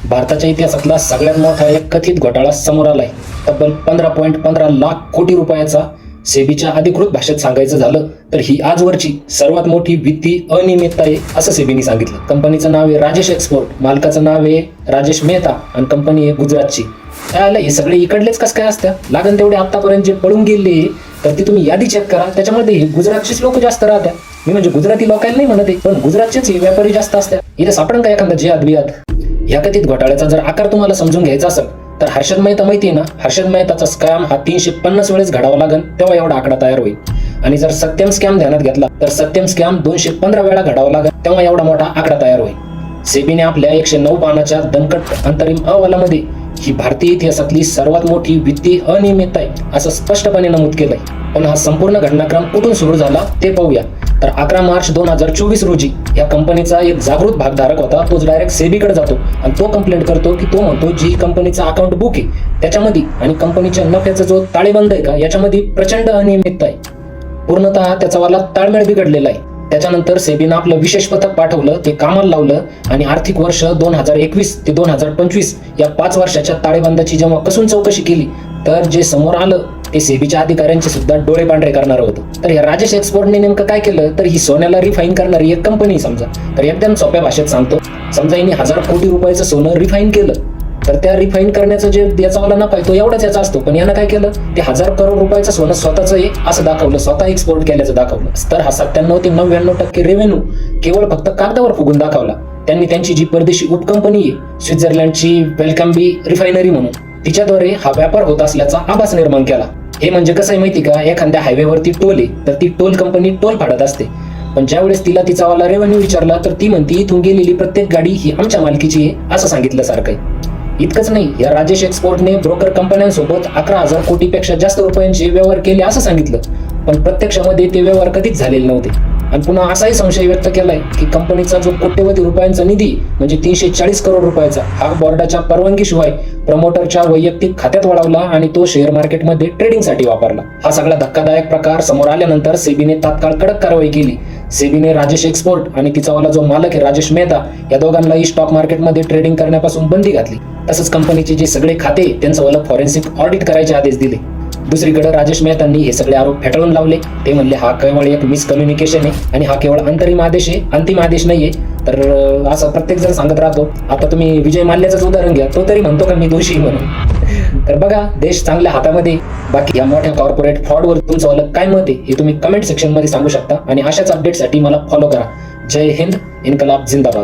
भारताच्या इतिहासातला सगळ्यात मोठा एक कथित घोटाळा समोर आलाय. तब्बल 15.15 लाख कोटी रुपयाचा. सेबीच्या अधिकृत भाषेत सांगायचं झालं तर ही आजवरची सर्वात मोठी वित्तीय अनियमितता आहे असं सेबीने सांगितलं. कंपनीचं नाव आहे राजेश एक्सपोर्ट, मालकाचं नाव आहे राजेश मेहता आणि कंपनी आहे गुजरातची. काय आलं, हे सगळे इकडलेच कसं काय असतं? लागन तेवढे आतापर्यंत जे पळून गेले तर ती तुम्ही यादी चेक करा, त्याच्यामध्ये हे गुजरातचीच लोक जास्त राहत्या. मी म्हणजे गुजराती लोकांना नाही म्हणते, पण गुजरातचेच व्यापारी जास्त असतात. इथं सापडन का एखादा जिहाद बियाद? या कथित घोटाळ्याचा जर आकार तुम्हाला समजून घ्यायचा असेल तर हर्षद मेहता माहिती आहे ना, हर्षद मेहताचा स्कॅम हा 350 वेळेस घडावा लागेल तेव्हा एवढा आकडा तयार होईल. आणि जर सत्यम स्कॅम ध्यानात घेतला तर सत्यम स्कॅम 215 वेळा घडावा लागेल तेव्हा एवढा मोठा आकडा तयार होईल. सेबीने आपल्या 109 पानाच्या दणकट अंतरिम अहवालामध्ये ही भारतीय इतिहासातली सर्वात मोठी वित्तीय अनियमितता आहे असं स्पष्टपणे नमूद केलंय. पण हा संपूर्ण घटनाक्रम कुठून सुरू झाला ते पाहूया. तर 11 मार्च 2024 रोजी या कंपनीचा एक जागृत भागधारक होता, तोच डायरेक्ट सेबीकडे जातो आणि तो कंप्लेंट करतो की तो म्हणतो जी कंपनीचा अकाउंट बुक आहे त्याच्यामध्ये आणि कंपनीच्या नफ्याचा जो ताळेबंद आहे का याच्यामध्ये प्रचंड अनियमितता आहे. पूर्णतः त्याचावाला ताळमेळ बिघडलेला आहे. त्याच्यानंतर सेबीनं आपलं विशेष पथक पाठवलं, ते कामाला लावलं आणि आर्थिक वर्ष 2021 ते 2025 या 5 वर्षाच्या ताळेबंदाची जेव्हा कसून चौकशी केली तर जे समोर आलं ते सेबीच्या अधिकाऱ्यांचे सुद्धा डोळे पांढरे करणार होतं. तर या राजेश एक्सपोर्टने नेमकं काय केलं तर ही सोन्याला रिफाईन करणारी एक कंपनी समजा. तर एकदम सोप्या भाषेत सांगतो, समजा हिने 1000 कोटी रुपयाचं सोनं रिफाईन केलं तर त्या रिफाईन करण्याचं जे याचा वाला नफा आहे तो एवढाच याचा असतो. पण यानं काय केलं, ते 1000 करोड रुपयाचं सोनं स्वतःचं आहे असं दाखवलं, स्वतः एक्सपोर्ट केल्याचं दाखवलं. तर हा 97 ते 99% रेव्हेन्यू केवळ फक्त कागदावर फुगून दाखवला. त्यांनी त्यांची जी परदेशी उपकंपनी आहे स्वित्झर्लंडची वेलकम बी रिफायनरी म्हणून, तिच्याद्वारे हा व्यापार होत असल्याचा आभास निर्माण केला. हे म्हणजे कसं आहे माहिती का, एखाद्या हायवेवरती टोल आहे तर ती टोल कंपनी टोल फाडत असते, पण ज्यावेळेस तिला तिचावाला रेव्हेन्यू विचारला तर ती म्हणती इथून गेलेली प्रत्येक गाडी ही आमच्या मालकीची आहे असं सांगितलं सारखं आहे. इतकंच नाही, या राजेश एक्सपोर्टने ब्रोकर कंपन्यांसोबत 11,000 कोटीपेक्षा जास्त रुपयांचे व्यवहार केले असं सांगितलं, पण प्रत्यक्षामध्ये ते व्यवहार कधीच झालेले नव्हते. आणि पुन्हा असाही संशय व्यक्त केलाय की कंपनीचा जो कोट्यवधी रुपयांचा निधी म्हणजे 340 करोड रुपयाचा हा बोर्डाच्या परवानगीशिवाय प्रमोटरच्या वैयक्तिक खात्यात वळवला आणि तो शेअर मार्केटमध्ये ट्रेडिंगसाठी वापरला. हा सगळा धक्कादायक प्रकार समोर आल्यानंतर सेबीने तात्काळ कडक कारवाई केली. सेबीने राजेश एक्सपोर्ट आणि तिचावाला जो मालक आहे राजेश मेहता या दोघांनाही स्टॉक मार्केटमध्ये ट्रेडिंग करण्यापासून बंदी घातली. तसंच कंपनीचे जे सगळे खाते त्यांचं वाला फॉरेन्सिक ऑडिट करायचे आदेश दिले. दुसरीकडे राजेश मेहतांनी हे सगळे आरोप फेटाळून लावले. ते म्हणले हा केवळ एक मिसकम्युनिकेशन आहे आणि हा केवळ अंतरिम आदेश आहे, अंतिम आदेश नाहीये. तर असं प्रत्येक जण सांगत राहतो. आता तुम्ही विजय माल्याचंच उदाहरण घ्या, तो तरी म्हणतो का मी दोषी म्हणून. तर बघा, देश चांगल्या हातामध्ये. बाकी या मोठ्या कॉर्पोरेट फ्रॉडवर तुमचं काय मत आहे हे तुम्ही कमेंट सेक्शन मध्ये सांगू शकता आणि अशाच अपडेटसाठी मला फॉलो करा. जय हिंद, इन्कलाब जिंदाबाद.